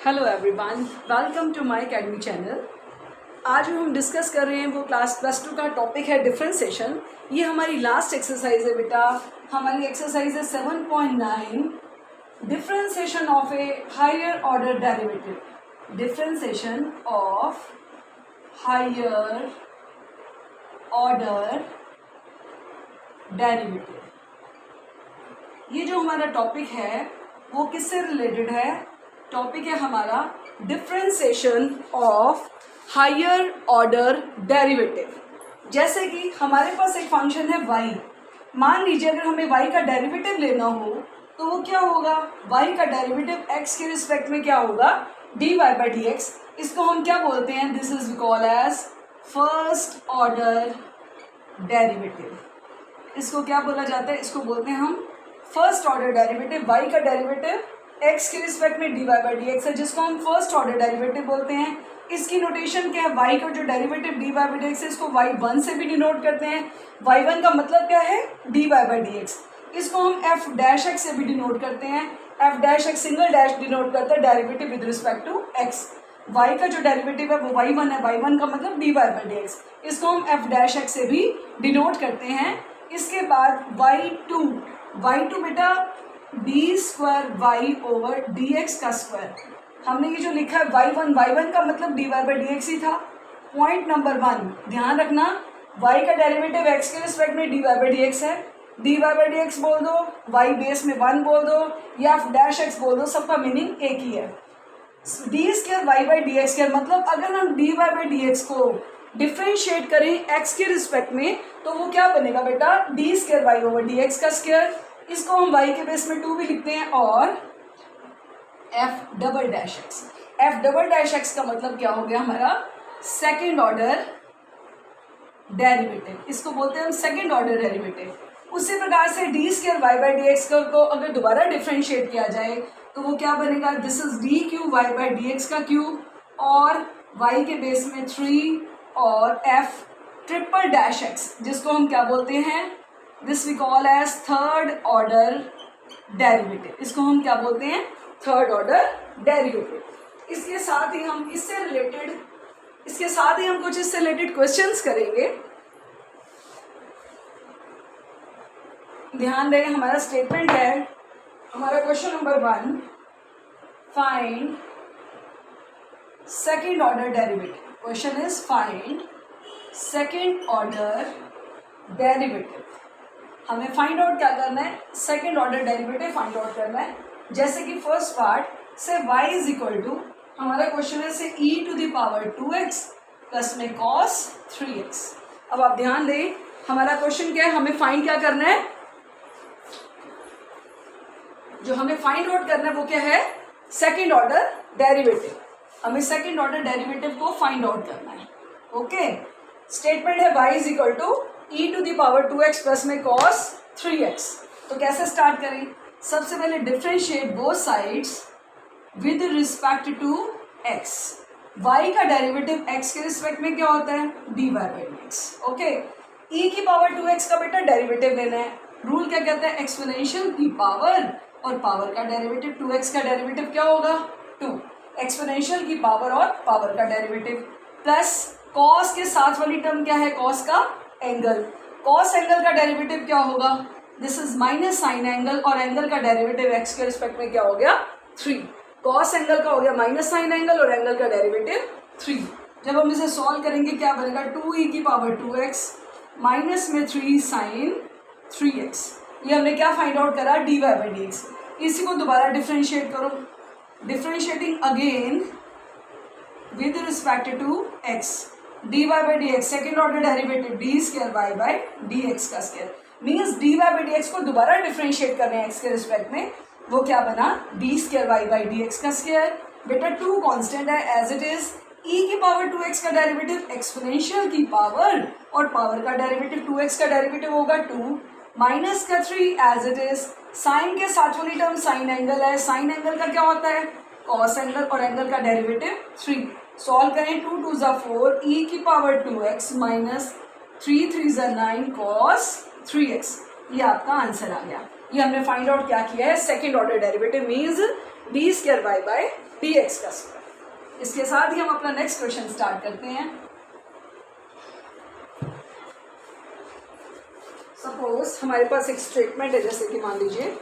Hello everyone, welcome to my academy channel. आज जो हम डिस्कस कर रहे हैं वो क्लास +2 का टॉपिक है डिफरेंशिएशन। ये हमारी लास्ट एक्सरसाइज है बेटा। हमारी एक्सरसाइज है 7.9, differentiation of a higher order derivative. Differentiation of higher order derivative, ये जो हमारा टॉपिक है वो किससे रिलेटेड है? टॉपिक है हमारा differentiation of higher order derivative. जैसे कि हमारे पास एक फंक्शन है y। मान लीजिए अगर हमें y का डेरिवेटिव लेना हो तो वो क्या होगा? y का डेरिवेटिव x के रिस्पेक्ट में क्या होगा? dy by dx। इसको हम क्या बोलते हैं? This is called as first order derivative. इसको क्या बोला जाता है? इसको बोलते हैं हम फर्स्ट ऑर्डर डेरिवेटिव। y का डेरिवेटिव x के रिस्पेक्ट में dy बाई dx है, जिसको हम फर्स्ट ऑर्डर डेरिवेटिव बोलते हैं। इसकी नोटेशन क्या है? y का जो डेरिवेटिव dy बाई dx है, इसको y1 से भी डिनोट करते हैं। y1 का मतलब क्या है? dy by dx। इसको हम f डैश x से भी डिनोट करते हैं। f dash x single dash denote करता है derivative with respect to x। y का जो डेरिवेटिव है वो y1 है, y1 का मतलब dy बाई dx। इसको हम f डैश x से भी डिनोट करते हैं। इसके बाद y2 बेटा d square Y over D x का स्क्वायर। हमने ये जो लिखा है y1 का मतलब dy बाई dx ही था। पॉइंट नंबर 1 ध्यान रखना, y का डेरिवेटिव x के रिस्पेक्ट में dy बाई dx है। dy बाई dx बोल दो, y बेस में 1 बोल दो या डैश x बोल दो, सबका मीनिंग एक ही है। D square Y by D x square मतलब अगर हम dy बाई dx को डिफ्रेंशिएट करें x के रिस्पेक्ट में तो वो क्या बनेगा बेटा? D square Y over D x का स्क्वायर। इसको हम y के बेस में 2 भी लिखते हैं और f डबल डैश x का मतलब क्या हो गया? हमारा सेकेंड ऑर्डर डेरिवेटिव। इसको बोलते हैं हम सेकेंड ऑर्डर डेरिवेटिव। उसी प्रकार से d square Y by D x को अगर दोबारा डिफ्रेंशिएट किया जाए तो वो क्या बनेगा? This is d cube y by D x का क्यूब और y के बेस में 3 और f ट्रिपल डैश x, जिसको हम क्या बोलते हैं? This we call as third order derivative. इसको हम क्या बोलते हैं? Third order derivative. इसके साथ ही हम कुछ इससे रिलेटेड क्वेश्चंस करेंगे। ध्यान दें, हमारा स्टेटमेंट है, हमारा question number 1, find second order derivative. Question is find second order derivative. हमें फाइंड आउट क्या करना है? Second order derivative find out करना है। जैसे कि फर्स्ट पार्ट से y इज इक्वल टू, हमारा क्वेश्चन है से e to the power 2x plus में cos 3x। अब आप ध्यान दें, हमारा क्वेश्चन क्या है? हमें फाइंड क्या करना है? जो हमें फाइंड आउट करना है वो क्या है? Second order derivative. हमें सेकेंड ऑर्डर डेरिवेटिव को फाइंड आउट करना है। ओके, स्टेटमेंट है y is equal to e to the power 2x plus में cos 3x। तो कैसे स्टार्ट करें? सबसे पहले differentiate both sides with respect to x। y का डेरिवेटिव x के रिस्पेक्ट में क्या होता है? dy by dx। Okay, e की पावर 2x का बेटा डेरिवेटिव लेना है। रूल क्या कहता है? एक्सपोनेंशियल की पावर और पावर का डेरिवेटिव 2x का डेरिवेटिव क्या होगा? 2। एक्सपोनेंशियल की पावर और पावर का डेरिवेटिव प्लस cos के साथ वाली टर्म क्या है? cos का एंगल। cos एंगल का डेरिवेटिव क्या होगा? This is minus sine angle और एंगल का डेरिवेटिव x के रिस्पेक्ट में क्या हो गया? 3। cos एंगल का हो गया माइनस साइन एंगल और एंगल का डेरिवेटिव 3। जब हम इसे सॉल्व करेंगे क्या बनेगा? 2e की पावर 2x माइनस में 3 साइन 3x। ये हमने क्या फाइंड आउट करा? dy by dx। इसी को दोबारा डिफ्रेंशिएट करो। Differentiating again with respect to x, dy by dx second order derivative D square Y by D x का square. Means dy by dx को दोबारा डिफ्रेंशिएट करने हैं x के रिस्पेक्ट में, वो क्या बना? D square Y by D x का स्क्वायर। बेटा 2 कांस्टेंट है एज इट इज। e की पावर 2x का डेरिवेटिव एक्सपोनेंशियल की पावर और पावर का डेरिवेटिव 2x का डेरिवेटिव होगा 2 माइनस का 3 एज इट इज। साइन के साथ वाली टर्म साइन एंगल है। साइन एंगल का क्या होता है? cos एंगल और एंगल का डेरिवेटिव 3। सॉल्व करें, 2 2 ज़ा 4 e की पावर 2x माइनस 3 3 ज़ा 9 cos 3x। ये आपका आंसर आ गया। ये हमने फाइंड आउट क्या किया है? Second order derivative means d square y by d x का स्क्वायर। इसके साथ ही हम अपना नेक्स्ट क्वेश्चन स्टार्ट करते हैं। सपोज हमारे पास एक स्टेटमेंट है, जैसे कि मान लीजिए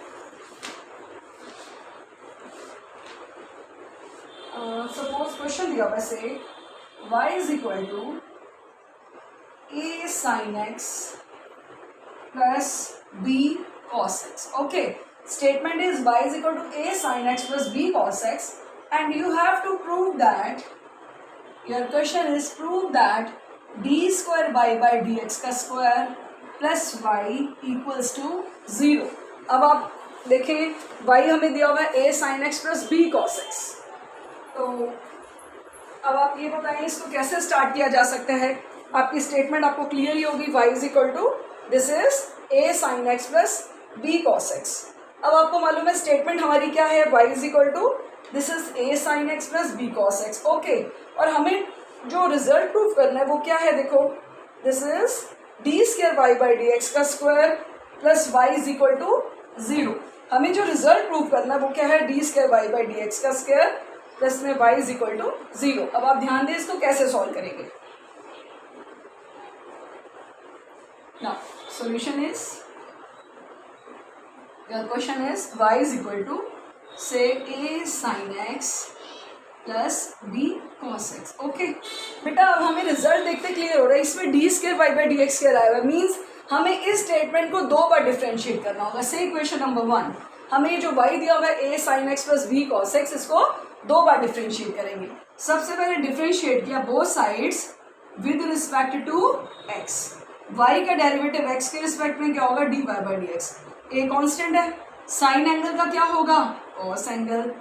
सपोज क्वेश्चन दिया वैसे y is equal to a sin x plus b cos x। Okay, statement is y is equal to a sin x plus b cos x and you have to prove that, your question is prove that d square y by dx का square plus y equals to 0। अब आप देखें y हमें दिया हुआ है a sin x plus b cos x, तो अब आप ये बताएं इसको कैसे स्टार्ट किया जा सकता है। आपकी स्टेटमेंट आपको क्लियर ही होगी, y is equal to this is a sin x plus b cos x। अब आपको मालूम है स्टेटमेंट हमारी क्या है, y is equal to this is a sin x plus b cos x। Okay, और हमें जो रिजल्ट प्रूफ करना है वो क्या है, देखो this is D square Y by D x का square plus Y is equal to 0। हमें जो रिजल्ट प्रूफ करना है वो क्या है, d square Y by D x का स्क्वायर प्लस में y इज इक्वल टू 0। अब आप ध्यान दें इसको कैसे सॉल्व करेंगे। Now solution is, your question is y is equal to से a sin x plus b cos x। Okay बेटा, अब हमें रिजल्ट देखते क्लियर हो रहा है, इसमें d square Y by D x square आया हुआ, मीन्स हमें इस स्टेटमेंट को 2 बार डिफ्रेंशिएट करना होगा। से इक्वेशन नंबर 1 हमें ये जो y दिया हुआ है a sin x plus b cos x, इसको 2 बार डिफ्रेंशिएट करेंगे। सबसे पहले डिफ्रेंशिएट किया both sides with respect to x। y का डेरिवेटिव x के रिस्पेक्ट में क्या होगा, dy by D x. a constant है, साइन एंगल का क्या होगा, cos एंगल।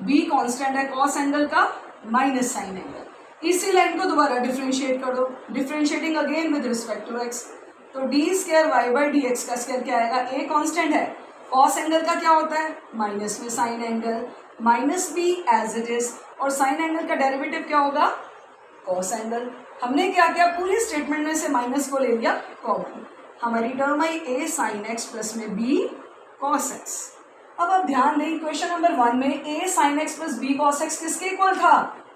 b कांस्टेंट है, cos एंगल का माइनस साइन एंगल। इसी लाइन को दोबारा डिफ्रेंशिएट कर दो, differentiating again with respect to x, तो d square Y by D x का स्क्वायर क्या आएगा, a कांस्टेंट है, cos एंगल का क्या होता है, माइनस में sine angle, minus b as it is, और साइन एंगल का डेरिवेटिव क्या होगा, cos एंगल। हमने क्या किया, पूरी स्टेटमेंट में से माइनस को ले लिया कॉमन, हमारी term I a sin x plus में b cos x। अब आप ध्यान दें क्वेश्चन नंबर 1 में a sin x plus b cos x किसके इक्वल था,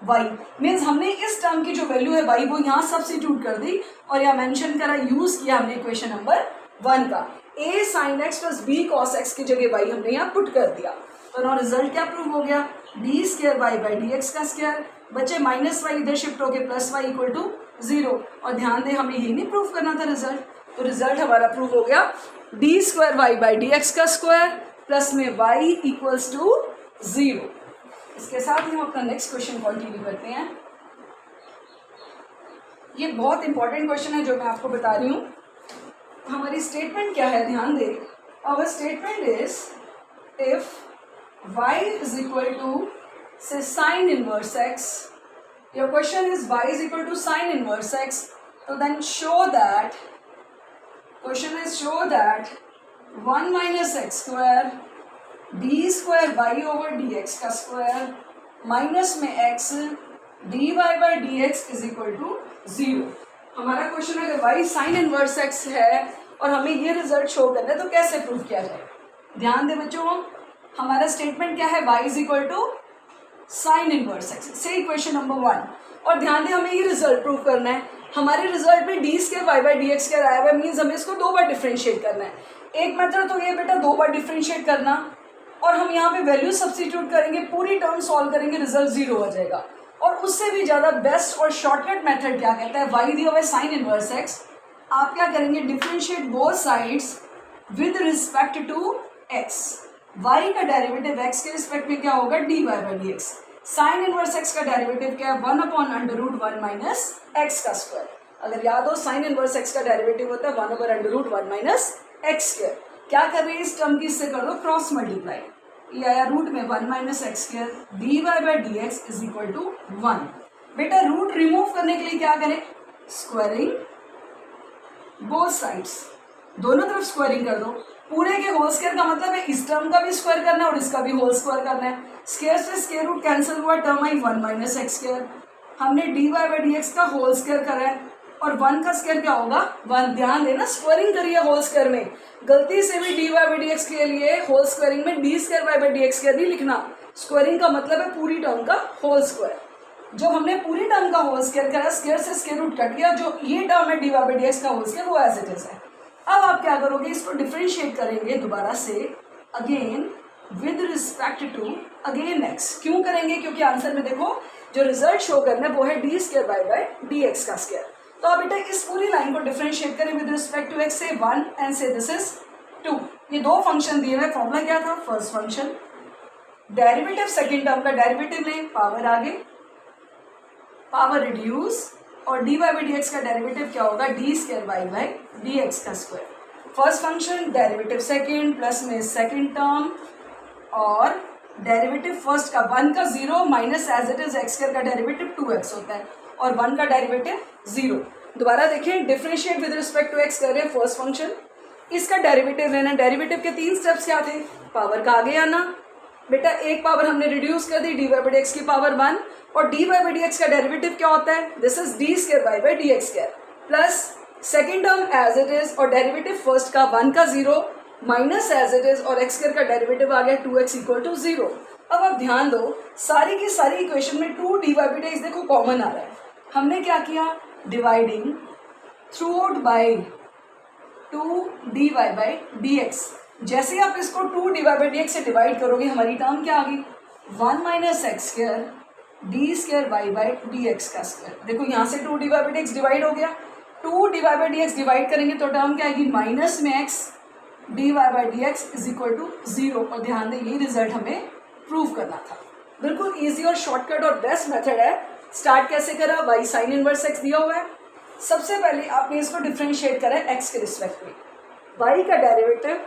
y। मीन्स हमने इस टर्म की जो वैल्यू है y वो यहाँ सब्स्टिट्यूट कर दी और यहाँ मेंशन करा, यूज किया हमने क्वेश्चन नंबर 1 का, a sin x plus b cos x की जगह y हमने यहाँ पुट कर दिया। तो ना रिजल्ट क्या प्रूव हो गया, d square Y by D x का स्क्वायर, बचे माइनस वाई इधर शिफ्ट हो गए प्लस वाई इक्वल टू 0। और ध्यान दें हमें ये नहीं प्रूव करना था रिजल्ट, तो रिजल्ट हमारा प्रूव हो गया d square Y by D x का स्क्वायर प्लस में वाई इक्वल्स टू 0। इसके साथ ही हम अपना नेक्स्ट क्वेश्चन कंटिन्यू करते हैं। ये बहुत इंपॉर्टेंट क्वेश्चन है जो मैं आपको बता रही हूँ। हमारी स्टेटमेंट क्या है, ध्यान दें, our statement is if y is equal to say sin inverse x, your question is y is equal to sin inverse x, so then show that, question is show that 1 minus x square d square y over dx का square minus में x dy by dx is equal to 0। हमारा question अगर y sin inverse x है और हमें ये result show करना है तो कैसे प्रूव किया जाए। ध्यान दें बच्चों, हमारा स्टेटमेंट क्या है, y is equal to sine inverse x, से इक्वेशन नंबर 1। और ध्यान दें हमें ये रिजल्ट प्रूव करना है, हमारे रिजल्ट में d square Y by D x square आया हुआ है, मीन्स हमें इसको 2 बार डिफ्रेंशिएट करना है। एक मेथड तो ये बेटा 2 बार डिफ्रेंशिएट करना, और हम यहाँ पे वैल्यू सब्स्टिट्यूट करेंगे, पूरी टर्म सॉल्व करेंगे, रिजल्ट 0 हो जाएगा। और उससे भी ज़्यादा बेस्ट और शॉर्टकट मेथड क्या कहता है, y दिया हुआ है साइन इनवर्स x, आप क्या करेंगे, differentiate both sides with respect to x। y का डेरिवेटिव x के रिस्पेक्ट में क्या होगा, dy by D x. Sine inverse x का डेरिवेटिव क्या है, 1 upon under root 1 minus x का स्क्वायर। अगर याद हो साइन इनवर्स x का डेरिवेटिव होता है 1 over under root 1 minus x square. क्या कर रहे हैं, इस टर्म की इससे कर दो क्रॉस मल्टीप्लाई, ये आया रूट में 1 minus x square dy by D x is equal to 1। बेटा रूट रिमूव करने के लिए क्या करें, स्क्वायरिंग बोथ साइड्स, दोनों तरफ स्क्वायरिंग कर दो। पूरे के होल स्क्वायर का मतलब है इस टर्म का भी स्क्वायर करना है और इसका भी होल स्क्वायर करना है। स्क्वायर से स्क्वायर रूट कैंसिल हुआ, टर्म आई 1 माइनस एक्स स्क्वायर। हमने d Y by D x का होल स्क्वायर करा है और 1 का स्क्वायर क्या होगा, 1। ध्यान देना स्क्वायरिंग करिए होल स्क्वायर में, गलती से भी d Y by D x के लिए होल स्क्वायरिंग में d square Y by D x square नहीं लिखना, स्क्वायरिंग का मतलब है पूरी टर्म का होल स्क्वायर। जो हमने पूरी टर्म का होल स्क्वायर करा, स्क्वायर से स्क्वायर रूट कट गया, जो ये टर्म है dy बाई डी एक्स का होल स्क्वायर वो एज इट इज है। अब आप क्या करोगे, इसको डिफरेंशिएट करेंगे दोबारा से again with respect to again x. क्यों करेंगे, क्योंकि आंसर में देखो जो रिजल्ट शो करना है वो है d square Y by D x का स्क्वायर। तो अब बेटा इस पूरी लाइन को डिफरेंशिएट करें विद रिस्पेक्ट टू एक्स, से 1 एंड से दिस इज 2। ये दो फंक्शन दिए हुए, फॉर्मूला क्या था, first function derivative second term का डेरिवेटिव लें, पावर आगे पावर रिड्यूस, और D Y by D x का डेरिवेटिव क्या होगा, D square Y by D x का square. First function derivative second plus में सेकंड टर्म, और डेरिवेटिव फर्स्ट का 1 का 0 minus as it is X square का डेरिवेटिव 2x होता है, और 1 का डेरिवेटिव 0। दोबारा देखें, differentiate with respect to x कर रहे हैं फर्स्ट फंक्शन, इसका डेरिवेटिव लेना। डेरिवेटिव के 3 स्टेप्स क्या थे, पावर का आगे आना, बेटा एक पावर हमने रिड्यूस कर दी D Y by D X की पावर 1, और D Y by D x का डेरिवेटिव क्या होता है, this is D square Y by D x square, plus second term as it is, और डेरिवेटिव फर्स्ट का 1 का 0 माइनस एज इट इज, और एक्स स्क्वायर का डेरिवेटिव आ गया 2x इक्वल टू 0। अब आप ध्यान दो, सारी की सारी इक्वेशन में 2 d Y by D x देखो कॉमन आ रहा है। हमने क्या किया, dividing through out by 2 d Y by D x. जैसे ही आप इसको 2 d Y by D x से डिवाइड करोगे, हमारी टर्म क्या आ गई, 1 minus x square d square Y by D x का स्क्वायर। देखो यहाँ से 2 d Y by D x divide हो गया, 2 d Y by D x divide करेंगे तो टर्म क्या आएगी, माइनस में x d Y by D x is equal to 0। और ध्यान दें, यही रिजल्ट हमें प्रूव करना था। बिल्कुल ईजी और शॉर्टकट और बेस्ट मेथड है। स्टार्ट कैसे करा, वाई साइन इनवर्स एक्स दिया हुआ है, सबसे पहले आपने इसको डिफरेंशिएट करा है एक्स के रिस्पेक्ट में। वाई का डेरिवेटिव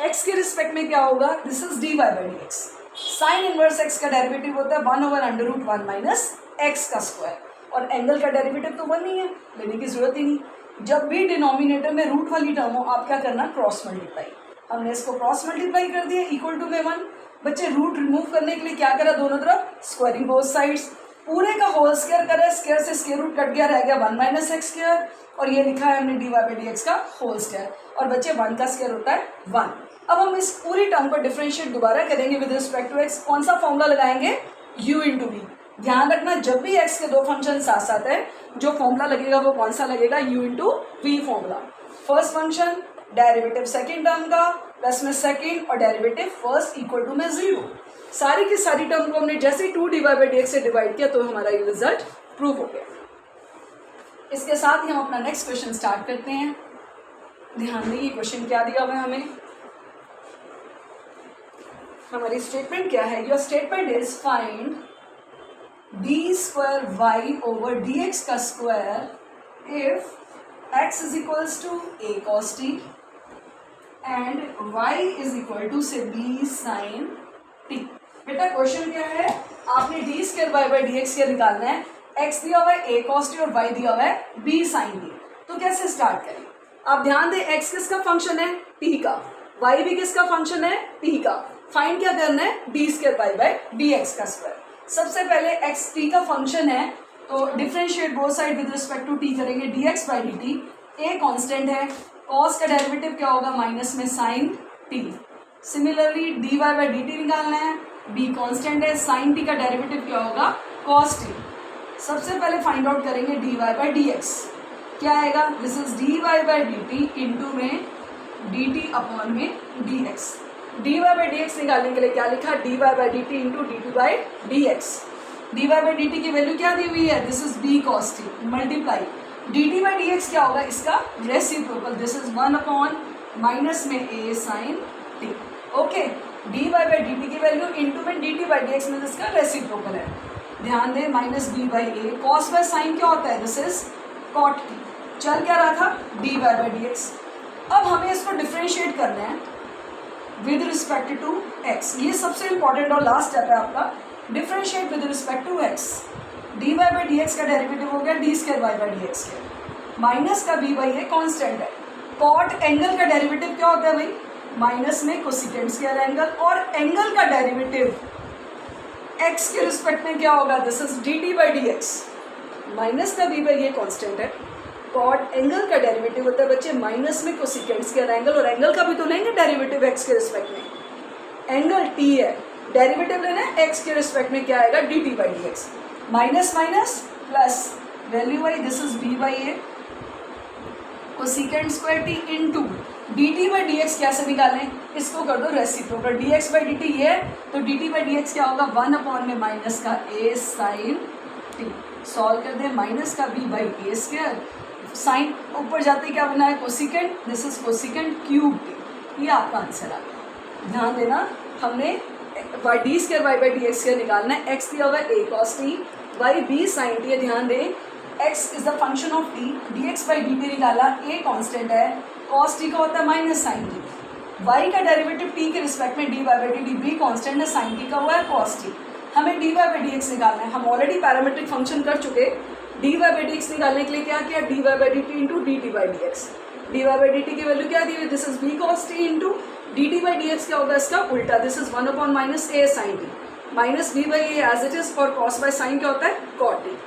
एक्स के रिस्पेक्ट में क्या होगा, this is d Y by D x. Sine inverse x का डेरिवेटिव होता है 1 over under root 1 minus x का स्क्वायर, और एंगल का डेरिवेटिव तो 1 ही है, लेने की जरूरत ही नहीं। जब भी डिनोमिनेटर में रूट वाली टर्म हो, आप क्या करना, क्रॉस मल्टीप्लाई। हमने इसको क्रॉस मल्टीप्लाई कर दिया, इक्वल टू में 1। बच्चे रूट रिमूव करने के लिए क्या करा, दोनों तरफ स्क्वायरिंग बोथ साइड्स, पूरे का होल स्क्वायर करा, स्क्वायर से स्क्वायर रूट कट गया, रह गया 1 माइनस एक्स स्क्वायर, और ये लिखा है हमने d Y by D x का होल स्क्वायर। और बच्चे 1 का स्क्वायर होता है 1। अब हम इस पूरी टर्म को डिफरेंशिएट दोबारा करेंगे विद रिस्पेक्ट टू एक्स। कौन सा फॉर्मूला लगाएंगे, u इंटू वी। ध्यान रखना, जब भी x के दो फंक्शन साथ साथ है, जो फॉर्मूला लगेगा वो कौन सा लगेगा, u into v formula. First function derivative second term का प्लस में सेकेंड, और डेरिवेटिव फर्स्ट इक्वल टू में 0। सारी की सारी टर्म को हमने जैसे ही 2 d Y by D x से डिवाइड किया तो हमारा ये रिजल्ट प्रूव हो गया। इसके साथ ही हम अपना नेक्स्ट क्वेश्चन स्टार्ट करते हैं। ध्यान दें, ये क्वेश्चन क्या दिया हुआ है हमें, हमारी स्टेटमेंट क्या है, your statement is find D square Y over D x का square if X is equals to A cos T and Y is equal to से बी साइन टी। बेटा क्वेश्चन क्या है, आपने D square Y by D x क्या निकालना है, x दिया हुआ है ए कॉस टी और वाई दिया हुआ है बी साइन टी। तो कैसे स्टार्ट करें, आप ध्यान दें, एक्स किसका फंक्शन है, टी का, वाई भी किसका फंक्शन है, टी का। फाइंड क्या करना है, d square Y by D x का स्क्वायर। सबसे पहले एक्स टी का फंक्शन है, तो differentiate both side with respect to t करेंगे, d x by d t. A constant है, कॉस का डेरिवेटिव क्या होगा, माइनस में sine t. Similarly d Y by d t निकालना है, बी कॉन्स्टेंट है, साइन टी का डेरिवेटिव क्या होगा, कॉस टी। सबसे पहले फाइंड आउट करेंगे D Y by D x, क्या आएगा, this is d Y by d t into में डी टी अपॉन में d x. D Y by D x निकालने के लिए क्या लिखा, d Y by d t into d t by D x. D Y by d t की value क्या दी हुई है, this is b cos t multiply d t by D x क्या होगा, इसका reciprocal, this is 1 upon minus में a sine t. Okay, d Y by d t की वैल्यू इंटू में d t by D x में इसका reciprocal है। ध्यान दें, minus b by a, cos by sine क्या होता है, दिस इज कॉट टी। चल क्या रहा था, d Y by D x. अब हमें इसको डिफरेंशिएट करना है विद रिस्पेक्ट टू एक्स। ये सबसे इंपॉर्टेंट और लास्ट स्टेप है आपका, differentiate with respect to x. D Y by D x का डेरिवेटिव हो गया d square Y by D x के, माइनस का बी बाई ए कॉन्स्टेंट है। कॉट एंगल का डेरिवेटिव क्या होता है भाई, माइनस में कोसेकेंट स्क्वायर एंगल, और एंगल का डेरिवेटिव एक्स के रिस्पेक्ट में क्या होगा, this is d t by D x, minus का बी बाई ए कॉन्स्टेंट है। कॉट एंगल का डेरिवेटिव होता है बच्चे माइनस में कोसेकेंट स्क्वायर एंगल, और एंगल का भी तो लेंगे डेरिवेटिव एक्स के रिस्पेक्ट में। एंगल टी है, डेरिवेटिव लेना है एक्स के रिस्पेक्ट में, क्या आएगा d t by D x, minus minus plus value y, this is b by a cosecant square t into d t by D x कैसे निकालें, इसको कर दो reciprocal, d x by d t ये है तो D t by D x क्या होगा 1 अपॉन में माइनस का ए साइन टी, सॉल्व कर दे माइनस का b by a square, sine ऊपर जाते क्या बना है cosecant, this is cosecant cube t, ये आपका आंसर आ गया। ध्यान देना हमने y d square Y by D x square निकालना है, एक्स दिया होगा a cos t y b sign t, ध्यान दें x is the function of t, dx by d t निकाला, a कांस्टेंट है, cos t का होता है माइनस साइन टी, y का डेरिवेटिव t के रिस्पेक्ट में dy by d T, b constant है, साइन t का हुआ है cos t, हमें dy बाई dx निकालना है, हम ऑलरेडी पैरामीट्रिक फंक्शन कर चुके, dy बाई dx निकालने के लिए क्या किया dy by d t into dt by dx, dy by d t की वैल्यू क्या दी हुई, this is b cos t into dt by dx क्या होगा इसका उल्टा, this is 1 upon minus a sine t minus b by a as it is, और cos by sine क्या होता है cot t।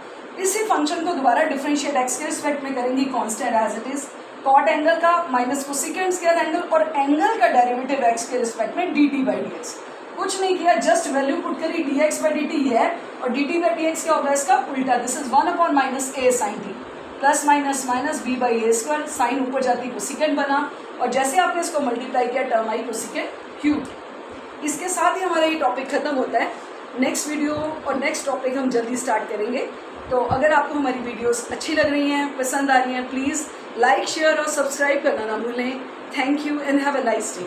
इसी फंक्शन को दोबारा डिफरेंशिएट x के रिस्पेक्ट में करेंगे constant as it is, cot angle का माइनस कोसेकेंट स्क्वायर एंगल और एंगल का डेरिवेटिव x के रिस्पेक्ट में dt बाई dx, कुछ नहीं किया जस्ट वैल्यू पुट करी dx बाई dt है और dt बाई dx क्या होगा इसका उल्टा, this is 1 upon minus a sine t plus minus minus b by a square, sine ऊपर जाती कोसेकेंट बना और जैसे आपने इसको मल्टीप्लाई किया टर्म आई कोसेकेंट क्यूब। इसके साथ ही हमारा ये टॉपिक खत्म होता है, नेक्स्ट वीडियो और नेक्स्ट टॉपिक हम जल्दी स्टार्ट करेंगे। तो अगर आपको हमारी वीडियोस अच्छी लग रही हैं, पसंद आ रही हैं, प्लीज़ लाइक शेयर और सब्सक्राइब करना ना भूलें। Thank you and have a nice day.